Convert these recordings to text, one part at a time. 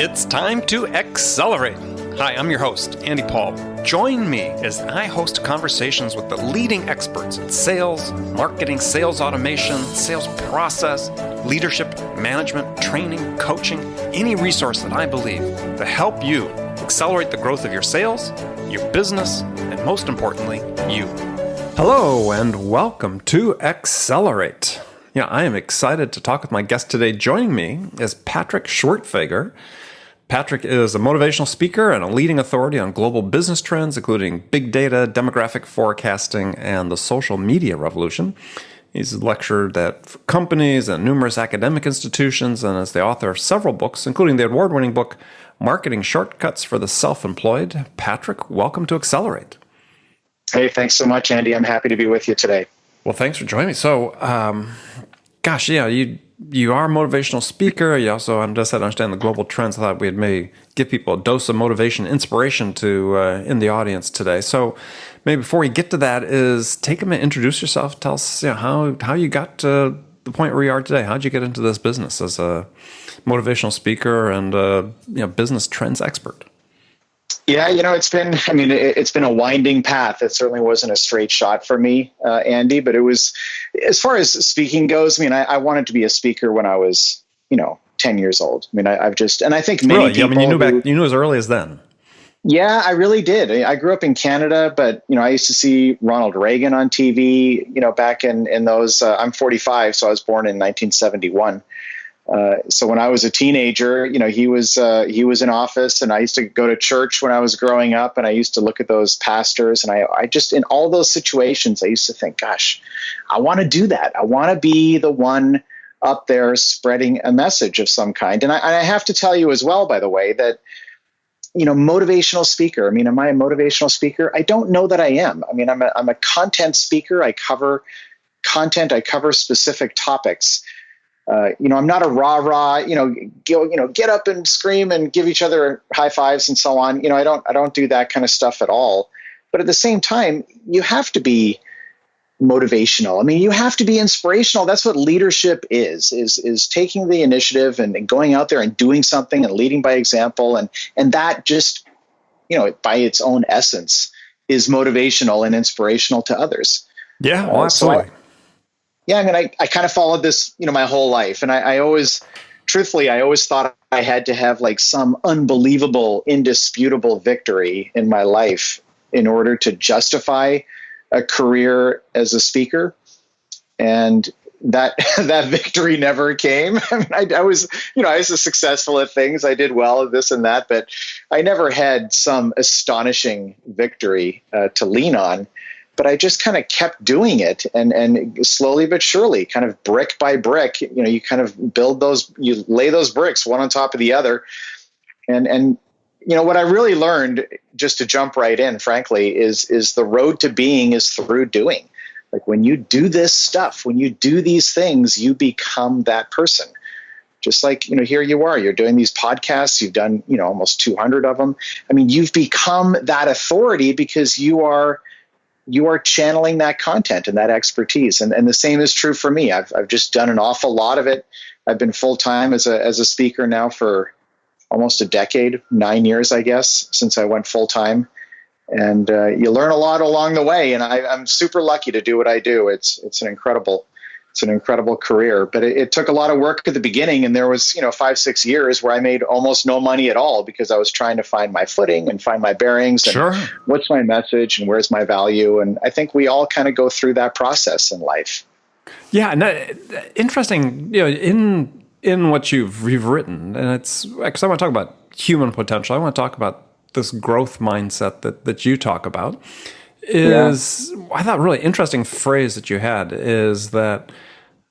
It's time to accelerate. Hi, I'm your host, Andy Paul. Join me as I host conversations with the leading experts in sales, marketing, sales automation, sales process, leadership, management, training, coaching, any resource that I believe to help you accelerate the growth of your sales, your business, and most importantly, you. Hello, and welcome to Accelerate. Yeah, I am excited to talk with my guest today. Joining me is Patrick Schwerdtfeger. Patrick is a motivational speaker and a leading authority on global business trends, including big data, demographic forecasting, and the social media revolution. He's lectured at companies and numerous academic institutions and is the author of several books, including the award-winning book, Marketing Shortcuts for the Self-Employed. Patrick, welcome to Accelerate. Hey, thanks so much, Andy. I'm happy to be with you today. Well, thanks for joining me. So, you are a motivational speaker. You also understand the global trends. I thought we'd maybe give people a dose of motivation, inspiration to in the audience today. So maybe before we get to that, is take a minute, introduce yourself, tell us how you got to the point where you are today. How'd you get into this business as a motivational speaker and business trends expert? Yeah, it's been a winding path. It certainly wasn't a straight shot for me, Andy, but it was, as far as speaking goes, I wanted to be a speaker when I was, 10 years old. And I think many people... you knew as early as then. Yeah, I really did. I grew up in Canada, but, I used to see Ronald Reagan on TV, back in those, I'm 45, so I was born in 1971. So when I was a teenager, he was in office, and I used to go to church when I was growing up, and I used to look at those pastors, and I just, in all those situations, I used to think, gosh, I want to do that. I want to be the one up there spreading a message of some kind. And I have to tell you as well, by the way, that, motivational speaker. Am I a motivational speaker? I don't know that I am. I'm a content speaker. I cover content. I cover specific topics. I'm not a rah-rah, get up and scream and give each other high fives and so on. I don't do that kind of stuff at all. But at the same time, you have to be motivational. You have to be inspirational. That's what leadership is taking the initiative and going out there and doing something and leading by example. And that just, by its own essence is motivational and inspirational to others. Yeah, absolutely. I kind of followed this, my whole life. And I always thought I had to have like some unbelievable, indisputable victory in my life in order to justify a career as a speaker. And that victory never came. I was successful at things. I did well at this and that, but I never had some astonishing victory to lean on. But I just kind of kept doing it, and slowly but surely, kind of brick by brick, you kind of you lay those bricks one on top of the other. And what I really learned, just to jump right in, frankly, is the road to being is through doing. Like when you do this stuff, when you do these things, you become that person. Just like, here you are, you're doing these podcasts, you've done, almost 200 of them. You've become that authority because you are channeling that content and that expertise. And the same is true for me. I've just done an awful lot of it. I've been full-time as a speaker now for almost a decade, 9 years, I guess, since I went full-time. And you learn a lot along the way. And I'm super lucky to do what I do. It's an incredible career, but it took a lot of work at the beginning. And there was, 5-6 years where I made almost no money at all because I was trying to find my footing and find my bearings and Sure. What's my message and where's my value. And I think we all kind of go through that process in life. Yeah. And interesting, in what you've written, and it's because I want to talk about human potential. I want to talk about this growth mindset that you talk about. I thought a really interesting phrase that you had is that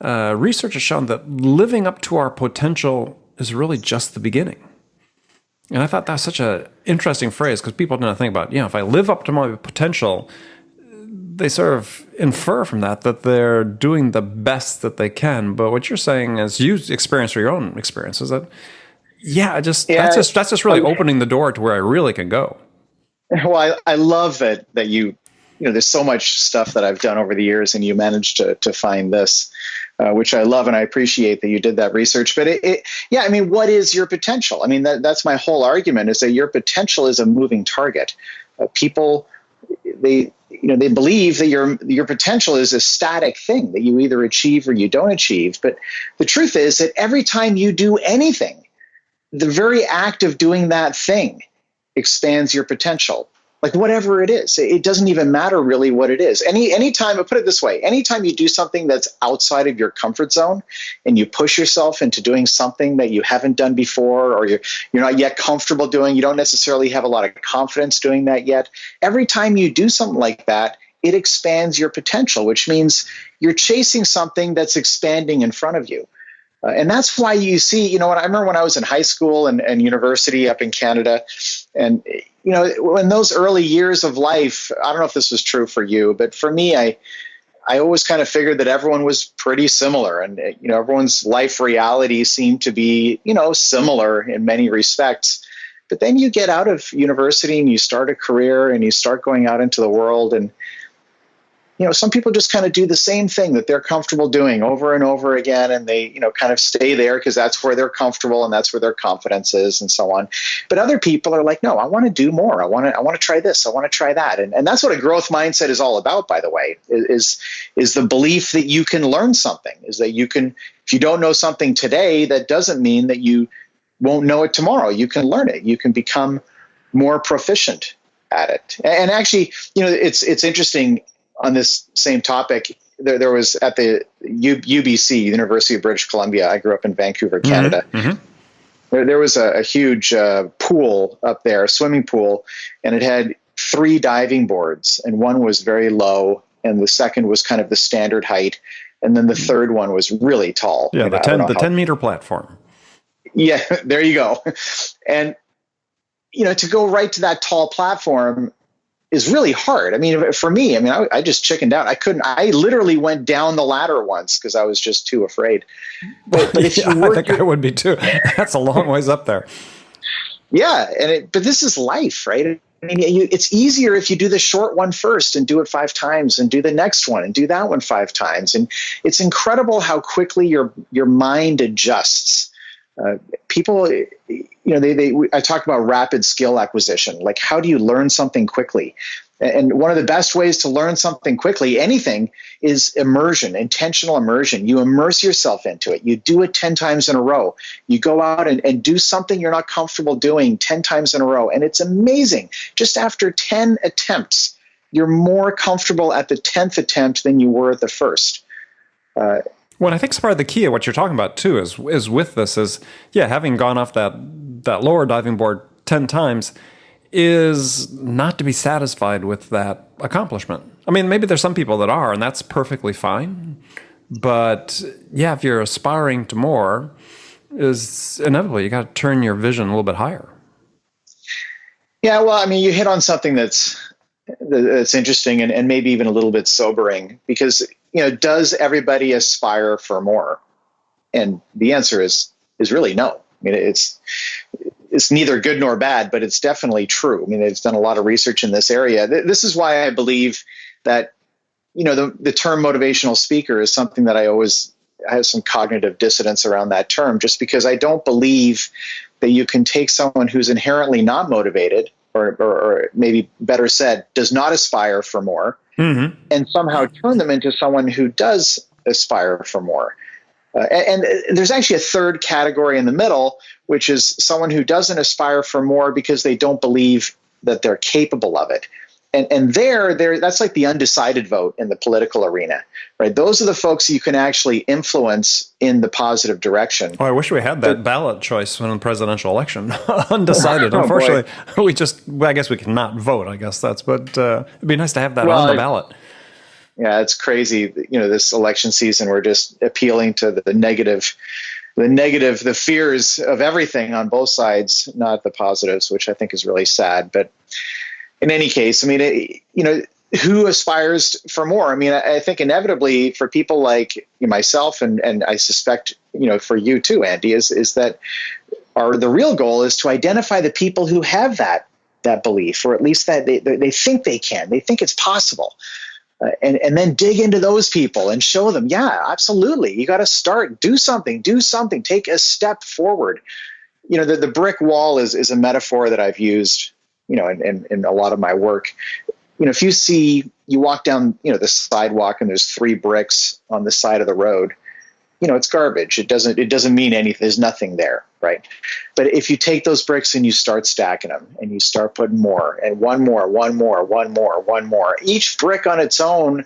research has shown that living up to our potential is really just the beginning. And I thought that's such an interesting phrase because people don't think about, if I live up to my potential, they sort of infer from that they're doing the best that they can. But what you're saying, as you experience through your own experience, is that, that's just really opening the door to where I really can go. Well, I love that you, there's so much stuff that I've done over the years and you managed to find this. which I love, and I appreciate that you did that research. But yeah, I mean, what is your potential? I mean, that's my whole argument, is that your potential is a moving target. People, they believe that your potential is a static thing that you either achieve or you don't achieve. But the truth is that every time you do anything, the very act of doing that thing expands your potential. Like whatever it is, it doesn't even matter really what it is. Anytime, I'll put it this way, anytime you do something that's outside of your comfort zone and you push yourself into doing something that you haven't done before, or you're not yet comfortable doing, you don't necessarily have a lot of confidence doing that yet. Every time you do something like that, it expands your potential, which means you're chasing something that's expanding in front of you. And that's why you see, I remember when I was in high school and university up in Canada, and, in those early years of life, I don't know if this was true for you, but for me, I always kind of figured that everyone was pretty similar, and, everyone's life reality seemed to be, similar in many respects. But then you get out of university and you start a career and you start going out into the world, and some people just kind of do the same thing that they're comfortable doing over and over again, and they, kind of stay there because that's where they're comfortable and that's where their confidence is and so on. But other people are like, no, I want to do more. I want to try this. I want to try that. And that's what a growth mindset is all about, by the way, is the belief that you can learn something, is that you can, if you don't know something today, that doesn't mean that you won't know it tomorrow. You can learn it. You can become more proficient at it. And actually, it's interesting. On this same topic, there was at the UBC, University of British Columbia. I grew up in Vancouver, Canada. Mm-hmm. There was a huge pool up there, a swimming pool, and it had 3 diving boards, and one was very low, and the second was kind of the standard height, and then the third one was really tall. Yeah, the 10-meter platform. Yeah, there you go. And to go right to that tall platform is really hard. I mean, for me, I just chickened out. I literally went down the ladder once because I was just too afraid. But if you I think I would be too. That's a long ways up there. Yeah. But this is life, right? I mean, it's easier if you do the short one first and do it 5 times and do the next one and do that one 5 times. And it's incredible how quickly your mind adjusts. People, I talk about rapid skill acquisition. Like, how do you learn something quickly? And one of the best ways to learn something quickly, anything, is immersion, intentional immersion. You immerse yourself into it. You do it 10 times in a row. You go out and do something you're not comfortable doing 10 times in a row. And it's amazing. Just after 10 attempts, you're more comfortable at the 10th attempt than you were at the first. Well, I think part of the key of what you're talking about too is with this is, having gone off that lower diving board 10 times is not to be satisfied with that accomplishment. I mean, maybe there's some people that are, and that's perfectly fine. But if you're aspiring to more, is inevitably you got to turn your vision a little bit higher. Yeah, well, I mean, you hit on something that's interesting and maybe even a little bit sobering, because does everybody aspire for more? And the answer is really no. I mean, it's neither good nor bad, but it's definitely true. I mean, they've done a lot of research in this area. This is why I believe that, the term motivational speaker is something that I have some cognitive dissonance around that term, just because I don't believe that you can take someone who's inherently not motivated, or maybe better said, does not aspire for more, mm-hmm. and somehow turn them into someone who does aspire for more. And there's actually a third category in the middle, which is someone who doesn't aspire for more because they don't believe that they're capable of it. And that's like the undecided vote in the political arena, right? Those are the folks you can actually influence in the positive direction. Oh, I wish we had that ballot choice in the presidential election. Undecided. Unfortunately, I guess we cannot vote, but it'd be nice to have that on the ballot. Yeah, it's crazy. This election season, we're just appealing to the negative, the fears of everything on both sides, not the positives, which I think is really sad. But in any case, I mean, who aspires for more? I mean, I think inevitably for people like myself, and I suspect, for you too, Andy, is that the real goal is to identify the people who have that belief, or at least that they think they can, they think it's possible. and then dig into those people and show them, yeah, absolutely. You got to start, do something, take a step forward. The brick wall is a metaphor that I've used, in a lot of my work. If you walk down, the sidewalk and there's 3 bricks on the side of the road, it's garbage. It doesn't mean anything. There's nothing there, right? But if you take those bricks and you start stacking them and you start putting more and one more, each brick on its own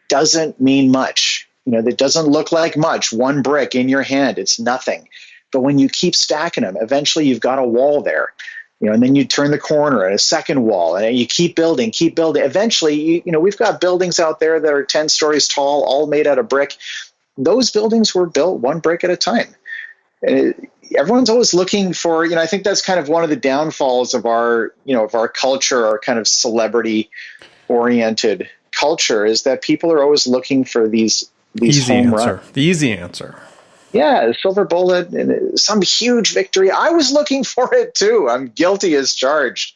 doesn't mean much. That doesn't look like much. One brick in your hand, it's nothing. But when you keep stacking them, eventually you've got a wall there. And then you turn the corner and a second wall, and you keep building. Eventually, we've got buildings out there that are 10 stories tall, all made out of brick. Those buildings were built one brick at a time. Everyone's always looking for, I think that's kind of one of the downfalls of our culture, our kind of celebrity oriented culture, is that people are always looking for these home runs. The easy answer. Yeah, the silver bullet and some huge victory. I was looking for it too. I'm guilty as charged.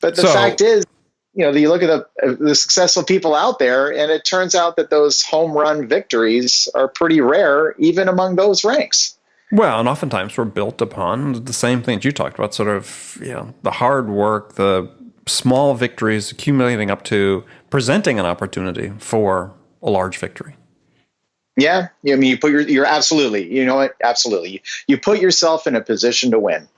But the fact is, you look at the successful people out there, and it turns out that those home run victories are pretty rare, even among those ranks. Well, and oftentimes we're built upon the same things you talked about, sort of, the hard work, the small victories accumulating up to presenting an opportunity for a large victory. Yeah. You put you're absolutely, absolutely. You put yourself in a position to win.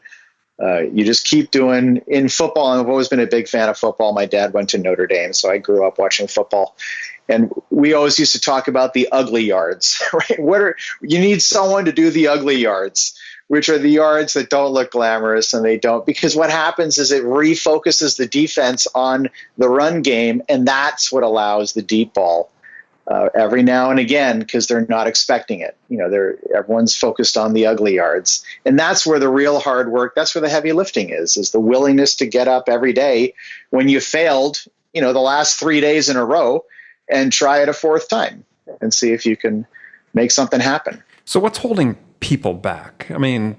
You just keep doing in football. And I've always been a big fan of football. My dad went to Notre Dame, so I grew up watching football. And we always used to talk about the ugly yards, right? You need someone to do the ugly yards, which are the yards that don't look glamorous, and because what happens is it refocuses the defense on the run game, and that's what allows the deep ball every now and again, because they're not expecting it. Everyone's focused on the ugly yards, and that's where the real hard work, that's where the heavy lifting is the willingness to get up every day when you failed, the last 3 days in a row, and try it a 4th time and see if you can make something happen. So what's holding people back? I'm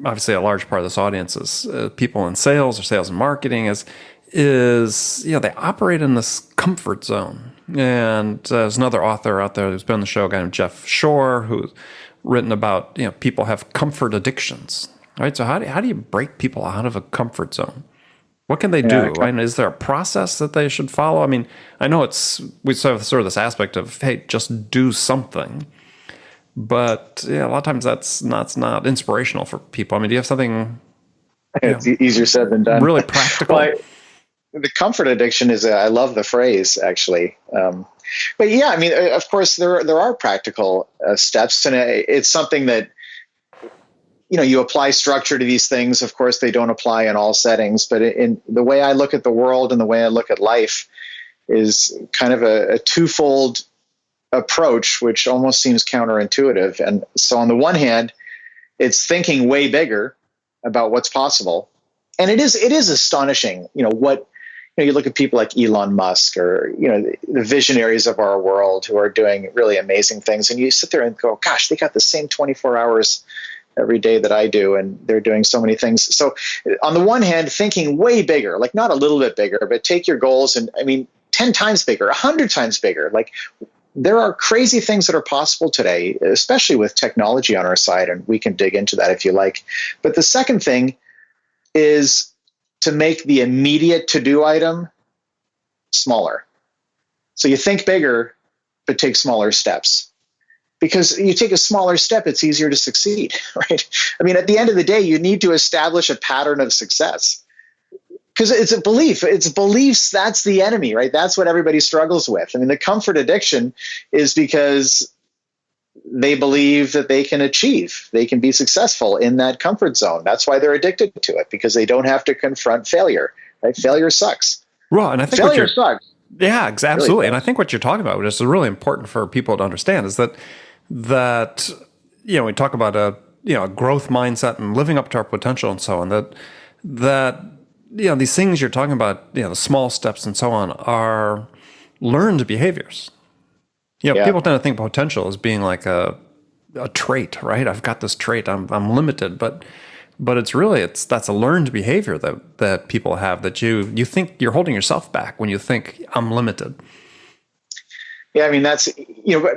obviously a large part of this audience is people in sales or sales and marketing is they operate in this comfort zone. And there's another author out there who's been on the show, a guy named Jeff Shore, who's written about, people have comfort addictions, right? So how do you break people out of a comfort zone? What can they do? Is there a process that they should follow? I know we have sort of this aspect of, hey, just do something. But a lot of times that's not inspirational for people. Do you have something? It's easier said than done. Really practical. The comfort addiction I love the phrase, actually. But yeah, of course there are practical steps, and it's something that, you apply structure to these things. Of course, they don't apply in all settings, but in the way I look at the world and the way I look at life is kind of a twofold approach, which almost seems counterintuitive. And so on the one hand, it's thinking way bigger about what's possible. And it is astonishing, you look at people like Elon Musk or, the visionaries of our world who are doing really amazing things. And you sit there and go, gosh, they got the same 24 hours every day that I do, and they're doing so many things. So on the one hand, thinking way bigger, like not a little bit bigger, but take your goals and 10 times bigger, 100 times bigger. Like there are crazy things that are possible today, especially with technology on our side. And we can dig into that if you like. But the second thing is to make the immediate to-do item smaller. So you think bigger, but take smaller steps. Because you take a smaller step, it's easier to succeed, right? At the end of the day, you need to establish a pattern of success. Because it's a belief. It's beliefs, that's the enemy, right? That's what everybody struggles with. The comfort addiction is because they believe that they can be successful in that comfort zone. That's why they're addicted to it, because they don't have to confront failure, right? Failure sucks. Well, and I think failure sucks. Yeah, absolutely. Really, and I think what you're talking about, which is really important for people to understand, is that we talk about a growth mindset and living up to our potential and so on, that these things you're talking about, the small steps and so on, are learned behaviors. People tend to think potential as being like a trait, right? I've got this trait, I'm limited, but that's a learned behavior that people have, that you think you're holding yourself back when you think I'm limited. Yeah, I mean, that's,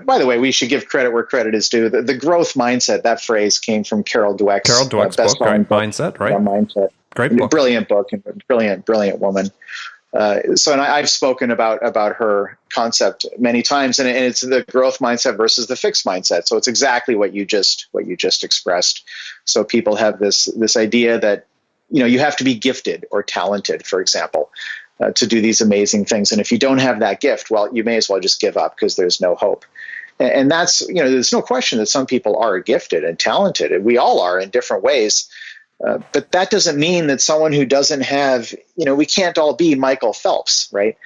by the way, we should give credit where credit is due. The growth mindset, that phrase came from Carol Dweck's book, right? book, Mindset, right? Mindset. Great book. Brilliant book and brilliant woman. And I've spoken about her concept many times, and it's the growth mindset versus the fixed mindset. So it's exactly what you just expressed. So people have this idea that, you have to be gifted or talented, for example, to do these amazing things. And if you don't have that gift, well, you may as well just give up because there's no hope. And that's, there's no question that some people are gifted and talented, and we all are in different ways. But that doesn't mean that someone who doesn't have, we can't all be Michael Phelps, right?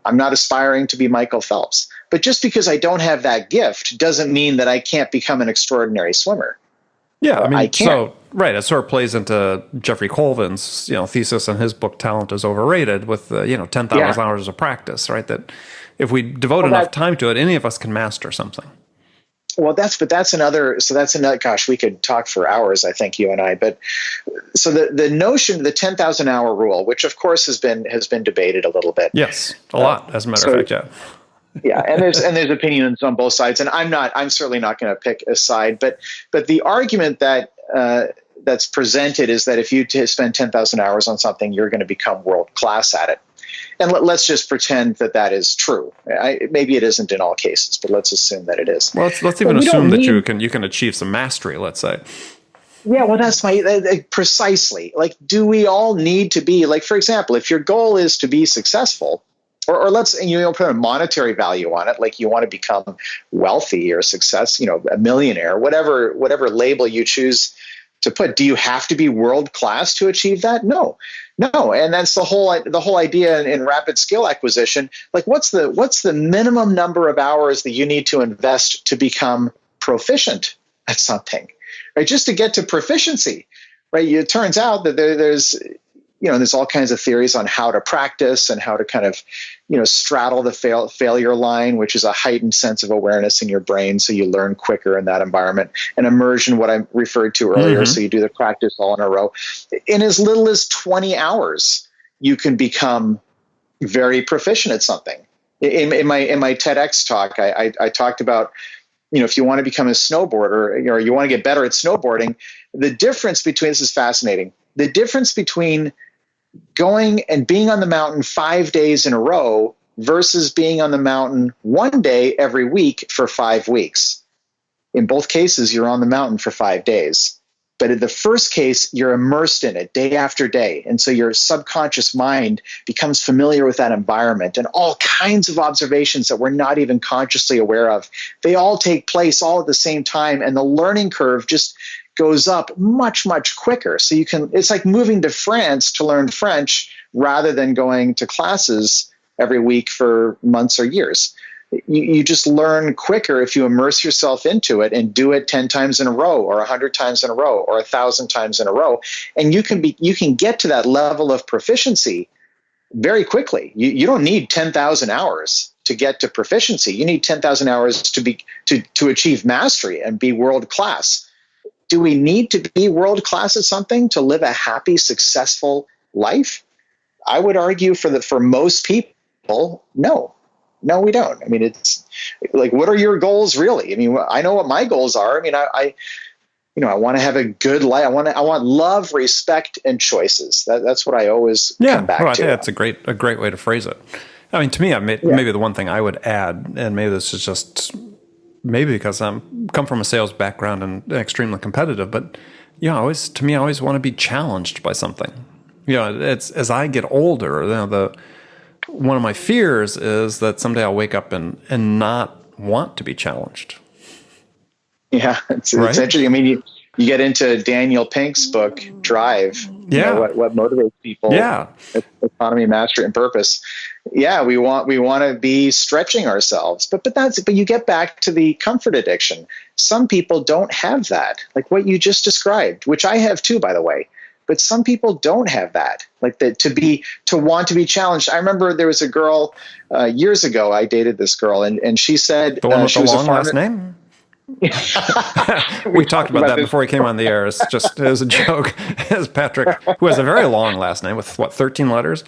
I'm not aspiring to be Michael Phelps. But just because I don't have that gift doesn't mean that I can't become an extraordinary swimmer. Yeah, I mean, I can't. so right, it sort of plays into Jeffrey Colvin's thesis in his book "Talent is Overrated" with 10,000 hours of practice, right? That if we devote enough time to it, any of us can master something. Well, that's another. Gosh, we could talk for hours, I think, you and I. But so the notion, the 10,000 hour rule, which of course has been debated a little bit. Yes, a lot, as a matter of fact, yeah. Yeah, and there's opinions on both sides, and I'm certainly not going to pick a side, but the argument that that's presented is that if you spend 10,000 hours on something, you're going to become world class at it. And let's just pretend that is true. Maybe it isn't in all cases, but let's assume that it is. Well, let's even assume that you can achieve some mastery, let's say. Yeah, well, that's precisely. Like, do we all need to be, like, for example, if your goal is to be successful, or let's put a monetary value on it, like you want to become wealthy or success, a millionaire, whatever label you choose to put. Do you have to be world class to achieve that? No, and that's the whole idea in rapid skill acquisition. Like, what's the minimum number of hours that you need to invest to become proficient at something, right? Just to get to proficiency, right? It turns out that there's all kinds of theories on how to practice and how to kind of, straddle the failure line, which is a heightened sense of awareness in your brain. So you learn quicker in that environment. And immersion, what I referred to earlier. Mm-hmm. So you do the practice all in a row. In as little as 20 hours, you can become very proficient at something. In my TEDx talk, I talked about, if you want to become a snowboarder or you want to get better at snowboarding, the difference between, this is fascinating, the difference between going and being on the mountain 5 days in a row versus being on the mountain one day every week for 5 weeks. In both cases, you're on the mountain for 5 days. But in the first case, you're immersed in it day after day. And so your subconscious mind becomes familiar with that environment, and all kinds of observations that we're not even consciously aware of. They all take place all at the same time, and the learning curve just goes up much, much quicker. So it's like moving to France to learn French rather than going to classes every week for months or years. You just learn quicker if you immerse yourself into it and do it 10 times in a row or 100 times in a row or 1,000 times in a row. And you can get to that level of proficiency very quickly. You don't need 10,000 hours to get to proficiency. You need 10,000 hours to achieve mastery and be world class. Do we need to be world class at something to live a happy, successful life? I would argue for most people, no. No, we don't. I mean, it's like, what are your goals really? I mean, I know what my goals are. I mean, I want to have a good life. I want love, respect, and choices. That's what I always come back to. I think that's a great way to phrase it. I mean, to me, maybe the one thing I would add, and maybe this is just because I'm come from a sales background and extremely competitive, but I always want to be challenged by something. It's as I get older, one of my fears is that someday I'll wake up and not want to be challenged. Yeah, it's interesting. I mean, you get into Daniel Pink's book, Drive. Yeah, what motivates people. Yeah, autonomy, mastery, and purpose. Yeah, we want to be stretching ourselves, but you get back to the comfort addiction. Some people don't have that, like what you just described, which I have too, by the way. But some people don't have that, like to want to be challenged. I remember there was a girl years ago. I dated this girl, and she said the one with the long last name. We talked about that before he came on the air. It was a joke. As Patrick, who has a very long last name with 13 letters,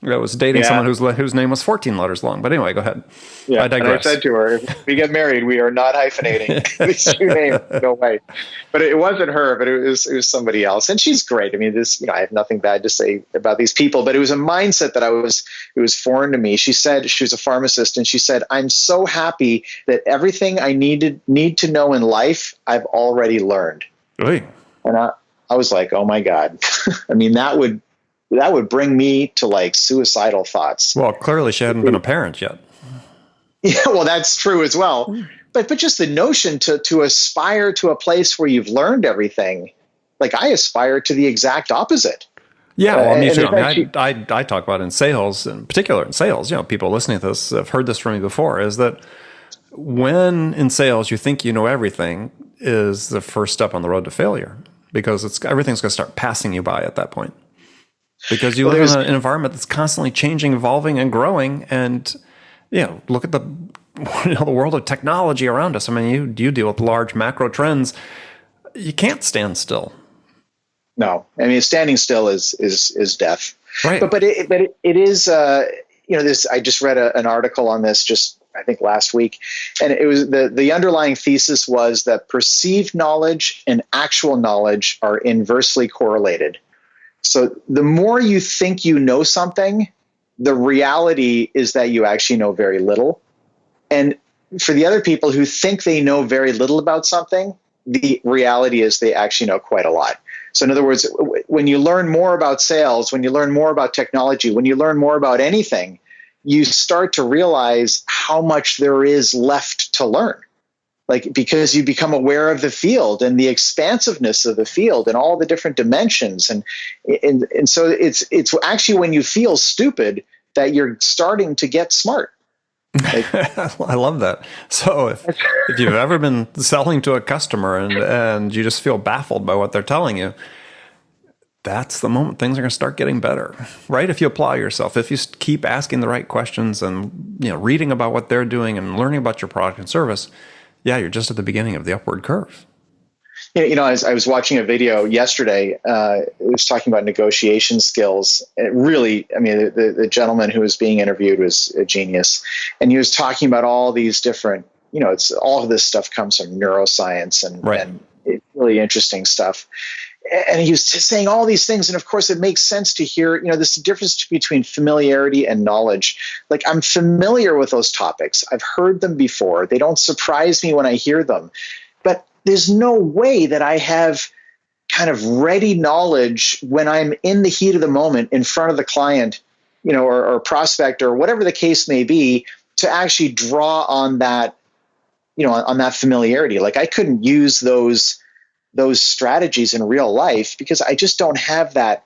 I was dating someone whose name was 14 letters long. But anyway, go ahead. Yeah, I digress. And I said to her, if we get married, we are not hyphenating these two names. No way. But it wasn't her, but it was somebody else. And she's great. I mean, I have nothing bad to say about these people, but it was a mindset that it was foreign to me. She said, she was a pharmacist, and she said, I'm so happy that everything I need to know in life, I've already learned. Really? And I was like, oh my God. I mean, that would bring me to like suicidal thoughts. Well, clearly she hadn't been a parent yet. Yeah, well, that's true as well. But just the notion to aspire to a place where you've learned everything, like I aspire to the exact opposite. Yeah, well, me too. I mean, I talk about in sales, in particular in sales, people listening to this have heard this from me before, is that when in sales you think you know everything is the first step on the road to failure, because everything's going to start passing you by at that point. Because you live in an environment that's constantly changing, evolving, and growing, and look at the world of technology around us. I mean, you deal with large macro trends. You can't stand still. No, I mean, standing still is death. Right. But it is this. I just read an article on this just I think last week, and it was the underlying thesis was that perceived knowledge and actual knowledge are inversely correlated. So the more you think you know something, the reality is that you actually know very little. And for the other people who think they know very little about something, the reality is they actually know quite a lot. So in other words, when you learn more about sales, when you learn more about technology, when you learn more about anything, you start to realize how much there is left to learn. Like, because you become aware of the field and the expansiveness of the field and all the different dimensions. And so it's actually when you feel stupid that you're starting to get smart. Like, I love that. So if you've ever been selling to a customer and you just feel baffled by what they're telling you, that's the moment things are going to start getting better, right? If you apply yourself, if you keep asking the right questions and reading about what they're doing and learning about your product and service, yeah, you're just at the beginning of the upward curve. I was watching a video yesterday. It was talking about negotiation skills. It really, I mean, the gentleman who was being interviewed was a genius, and he was talking about all these different. It's all of this stuff comes from neuroscience and it's really interesting stuff. And he was just saying all these things, and of course, it makes sense to hear. This difference between familiarity and knowledge. Like, I'm familiar with those topics. I've heard them before. They don't surprise me when I hear them, but there's no way that I have kind of ready knowledge when I'm in the heat of the moment in front of the client, or prospect or whatever the case may be, to actually draw on that, on that familiarity. Like, I couldn't use those strategies in real life because I just don't have that,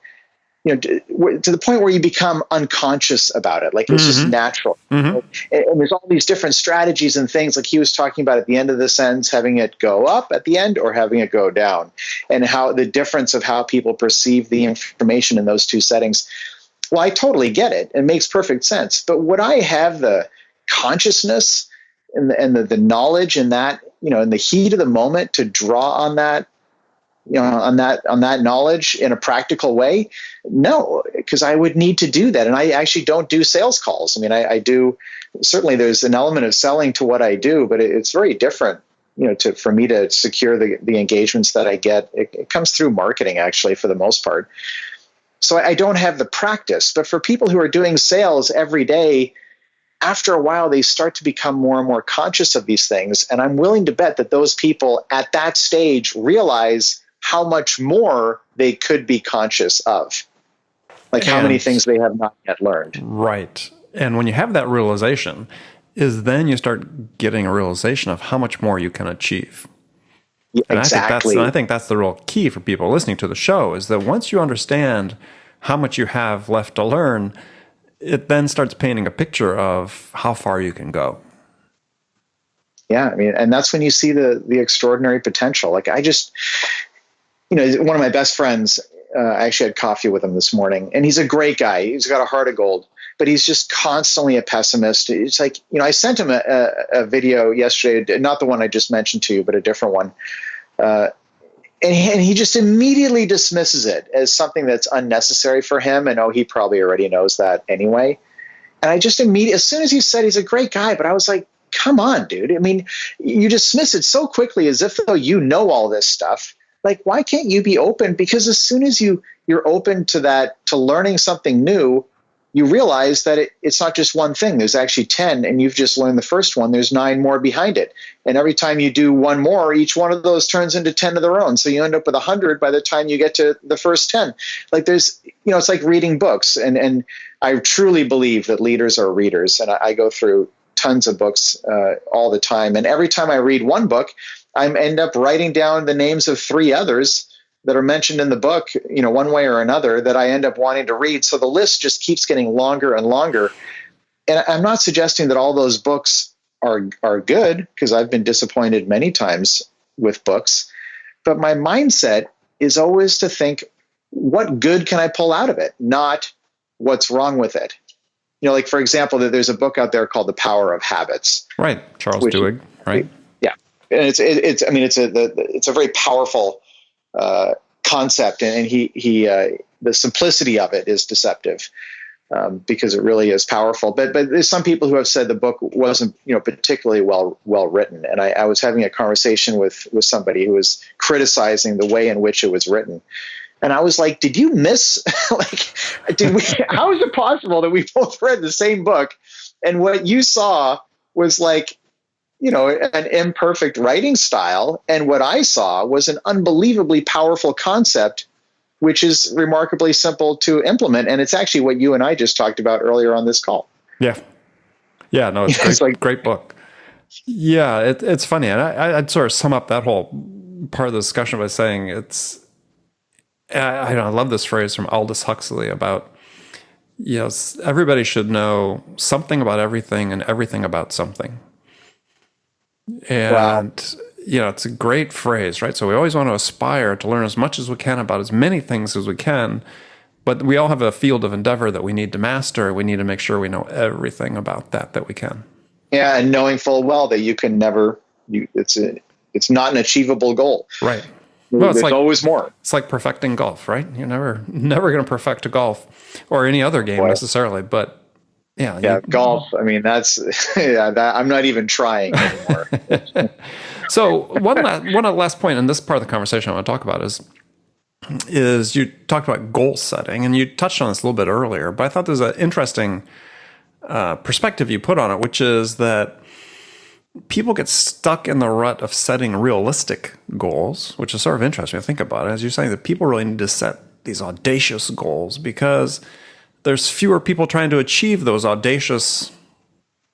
to the point where you become unconscious about it. Like, it's just natural. Mm-hmm. And there's all these different strategies and things, like he was talking about at the end of the sentence, having it go up at the end or having it go down, and how the difference of how people perceive the information in those two settings. Well, I totally get it. It makes perfect sense. But would I have the consciousness and the knowledge in that, in the heat of the moment to draw on that, on that knowledge in a practical way? No, because I would need to do that. And I actually don't do sales calls. I mean, I do, certainly there's an element of selling to what I do, but it's very different, for me to secure the engagements that I get. It comes through marketing, actually, for the most part. So I don't have the practice. But for people who are doing sales every day, after a while, they start to become more and more conscious of these things. And I'm willing to bet that those people at that stage realize how much more they could be conscious of, like how many things they have not yet learned. Right. And when you have that realization, is then you start getting a realization of how much more you can achieve. Yeah, and exactly. I think that's the real key for people listening to the show, is that once you understand how much you have left to learn, it then starts painting a picture of how far you can go. Yeah, I mean, and that's when you see the extraordinary potential. Like, I just, one of my best friends, I actually had coffee with him this morning, and he's a great guy. He's got a heart of gold, but he's just constantly a pessimist. It's like, I sent him a video yesterday, not the one I just mentioned to you, but a different one. and he just immediately dismisses it as something that's unnecessary for him. And he probably already knows that anyway. And I just immediately, as soon as he said he's a great guy, but I was like, come on, dude. I mean, you dismiss it so quickly as if though you know all this stuff. Like, why can't you be open? Because as soon as you're open to that, to learning something new, you realize that it's not just one thing. There's actually 10, and you've just learned the first one. There's 9 more behind it. And every time you do one more, each one of those turns into 10 of their own. So you end up with 100 by the time you get to the first 10. Like there's, it's like reading books. And I truly believe that leaders are readers. And I go through tons of books all the time. And every time I read one book, I end up writing down the names of 3 others that are mentioned in the book, one way or another, that I end up wanting to read. So the list just keeps getting longer and longer. And I'm not suggesting that all those books are good, because I've been disappointed many times with books. But my mindset is always to think, what good can I pull out of it? Not what's wrong with it. Like, for example, there's a book out there called The Power of Habits. Right. Charles Duhigg, right? Yeah. And it's a very powerful concept, and the simplicity of it is deceptive, because it really is powerful. But there's some people who have said the book wasn't particularly well written. And I was having a conversation with somebody who was criticizing the way in which it was written. And I was like, did you miss, how is it possible that we both read the same book and what you saw was like, an imperfect writing style, and what I saw was an unbelievably powerful concept, which is remarkably simple to implement. And it's actually what you and I just talked about earlier on this call. Yeah. Yeah, no, it's great book. Yeah, it's funny. And I'd sort of sum up that whole part of the discussion by saying I love this phrase from Aldous Huxley about, everybody should know something about everything and everything about something. And, wow. It's a great phrase, right? So we always want to aspire to learn as much as we can about as many things as we can, but we all have a field of endeavor that we need to master. We need to make sure we know everything about that we can. Yeah, and knowing full well that you can never, it's not an achievable goal. Right. Well, there's always more. It's like perfecting golf, right? You're never going to perfect a golf or any other game necessarily, but yeah, golf. I mean, that's I'm not even trying anymore. So one last point in this part of the conversation I want to talk about is you talked about goal setting, and you touched on this a little bit earlier, but I thought there's an interesting perspective you put on it, which is that people get stuck in the rut of setting realistic goals, which is sort of interesting to think about it. As you're saying, that people really need to set these audacious goals because there's fewer people trying to achieve those audacious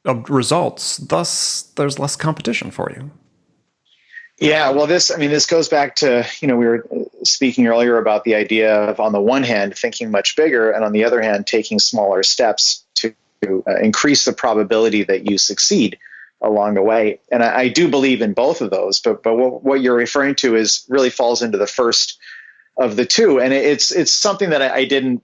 results. Thus, there's less competition for you. Yeah, well, this goes back to, we were speaking earlier about the idea of, on the one hand, thinking much bigger, and on the other hand, taking smaller steps to increase the probability that you succeed along the way. And I do believe in both of those, but what you're referring to really falls into the first of the two. And it's something that I didn't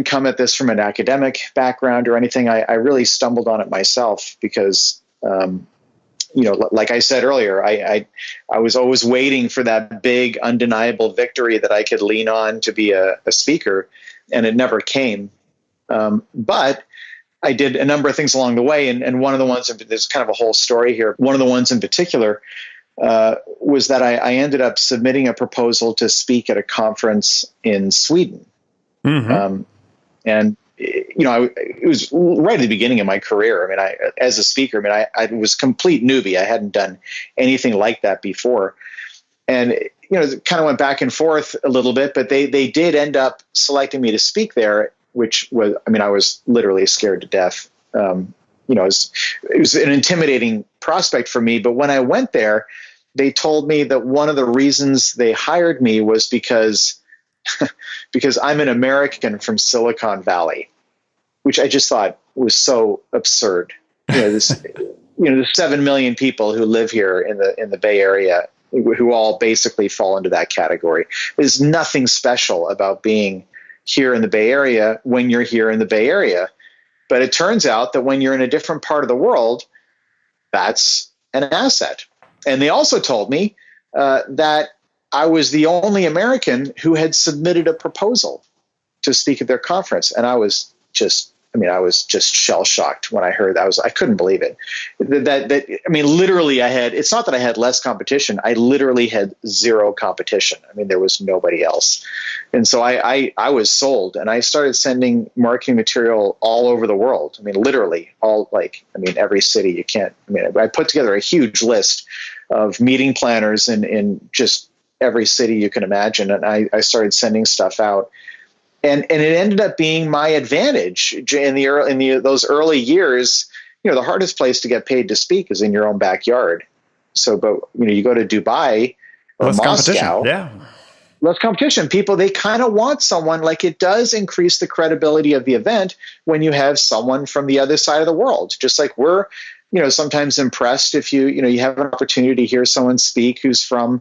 come at this from an academic background or anything. I really stumbled on it myself because, like I said earlier, I was always waiting for that big, undeniable victory that I could lean on to be a speaker, and it never came. But I did a number of things along the way, and one of the ones, there's kind of a whole story here. One of the ones in particular was that I ended up submitting a proposal to speak at a conference in Sweden. Mm-hmm. And it was right at the beginning of my career. I mean, as a speaker, I was complete newbie. I hadn't done anything like that before. And, it kind of went back and forth a little bit, but they did end up selecting me to speak there, which was, I was literally scared to death. It was an intimidating prospect for me. But when I went there, they told me that one of the reasons they hired me was because I'm an American from Silicon Valley, which I just thought was so absurd. There's 7 million people who live here in the Bay Area who all basically fall into that category. There's nothing special about being here in the Bay Area when you're here in the Bay Area. But it turns out that when you're in a different part of the world, that's an asset. And they also told me that I was the only American who had submitted a proposal to speak at their conference. And I was just shell shocked when I heard that. I couldn't believe it. Literally it's not that I had less competition. I literally had zero competition. There was nobody else. And so I was sold, and I started sending marketing material all over the world. Literally every city you can't, I put together a huge list of meeting planners in just every city you can imagine. And I started sending stuff out. And it ended up being my advantage in those early years. The hardest place to get paid to speak is in your own backyard. So, but you go to Dubai or less Moscow, less competition. People, they kind of want someone. Like, it does increase the credibility of the event when you have someone from the other side of the world. Just like we're, sometimes impressed if you have an opportunity to hear someone speak who's from,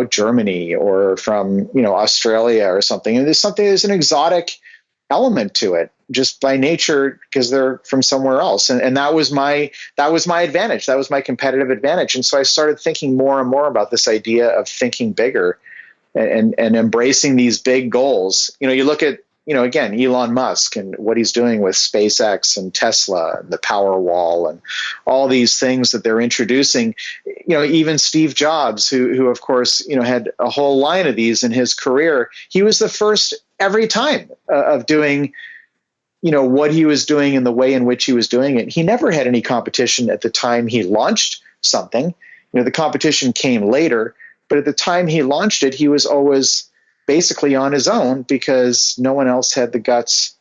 Germany or from, Australia or something. And there's an exotic element to it just by nature because they're from somewhere else. And that was my advantage. That was my competitive advantage. And so I started thinking more and more about this idea of thinking bigger and embracing these big goals. You look at, again, Elon Musk and what he's doing with SpaceX and Tesla and the Powerwall and all these things that they're introducing. Even Steve Jobs, who of course, had a whole line of these in his career. He was the first every time of doing, what he was doing and the way in which he was doing it. He never had any competition at the time he launched something. The competition came later, but at the time he launched it, he was always basically on his own because no one else had the guts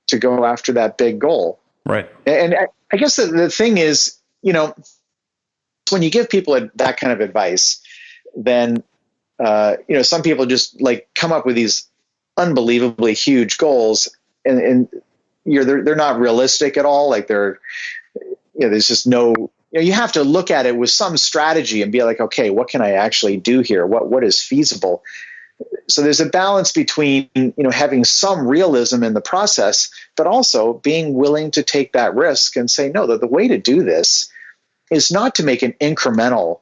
to go after that big goal. Right. And I guess the thing is, when you give people that kind of advice, then, some people just come up with these unbelievably huge goals and they're not realistic at all. There's just no, you have to look at it with some strategy and be like, okay, what can I actually do here? What is feasible? So there's a balance between, having some realism in the process, but also being willing to take that risk and say, no, the way to do this is not to make an incremental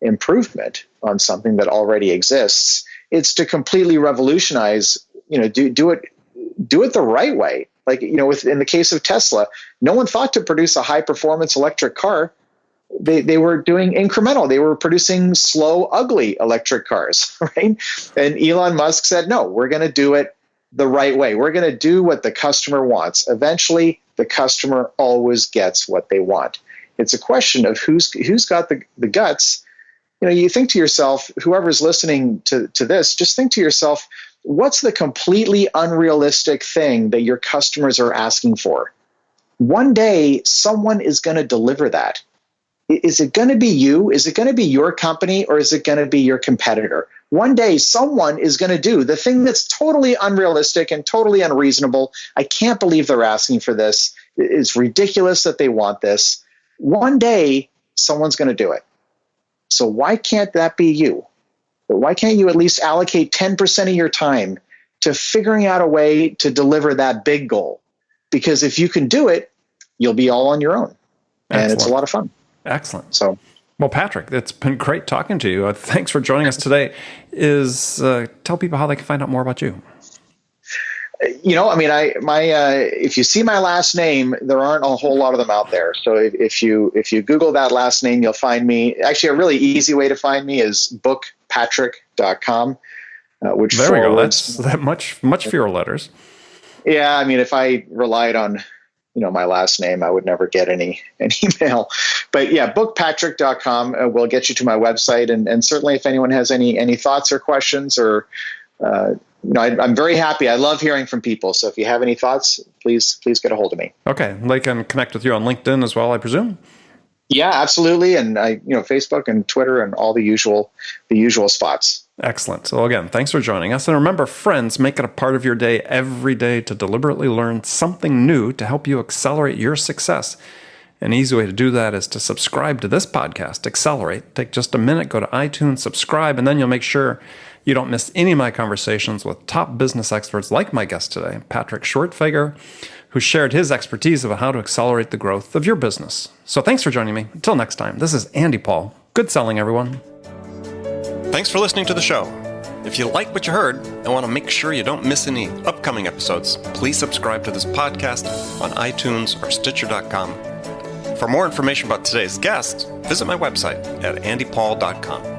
improvement on something that already exists. It's to completely revolutionize, do it the right way. In the case of Tesla, no one thought to produce a high performance electric car. They were doing incremental. They were producing slow, ugly electric cars, right? And Elon Musk said, no, we're going to do it the right way. We're going to do what the customer wants. Eventually, the customer always gets what they want. It's a question of who's got the guts. You think to yourself, whoever's listening to this, just think to yourself, what's the completely unrealistic thing that your customers are asking for? One day, someone is going to deliver that. Is it going to be you? Is it going to be your company? Or is it going to be your competitor? One day, someone is going to do the thing that's totally unrealistic and totally unreasonable. I can't believe they're asking for this. It's ridiculous that they want this. One day, someone's going to do it. So why can't that be you? Why can't you at least allocate 10% of your time to figuring out a way to deliver that big goal? Because if you can do it, you'll be all on your own. And Excellent. It's a lot of fun. Excellent. So, well, Patrick, it's been great talking to you. Thanks for joining us today. Tell people how they can find out more about you. If you see my last name, there aren't a whole lot of them out there. So if you Google that last name, you'll find me. Actually, a really easy way to find me is bookpatrick.com, which there we go. That's that much fewer letters. Yeah, if I relied on my last name, I would never get an email. But yeah, bookpatrick.com will get you to my website. And certainly if anyone has any thoughts or questions or, I'm very happy. I love hearing from people. So if you have any thoughts, please get a hold of me. Okay. They can connect with you on LinkedIn as well, I presume? Yeah, absolutely. And Facebook and Twitter and all the usual spots. Excellent. So again, thanks for joining us. And remember, friends, make it a part of your day every day to deliberately learn something new to help you accelerate your success. An easy way to do that is to subscribe to this podcast, Accelerate. Take just a minute, go to iTunes, subscribe, and then you'll make sure you don't miss any of my conversations with top business experts like my guest today, Patrick Schwerdtfeger, who shared his expertise about how to accelerate the growth of your business. So thanks for joining me. Until next time, this is Andy Paul. Good selling, everyone. Thanks for listening to the show. If you like what you heard and want to make sure you don't miss any upcoming episodes, please subscribe to this podcast on iTunes or Stitcher.com. For more information about today's guest, visit my website at andypaul.com.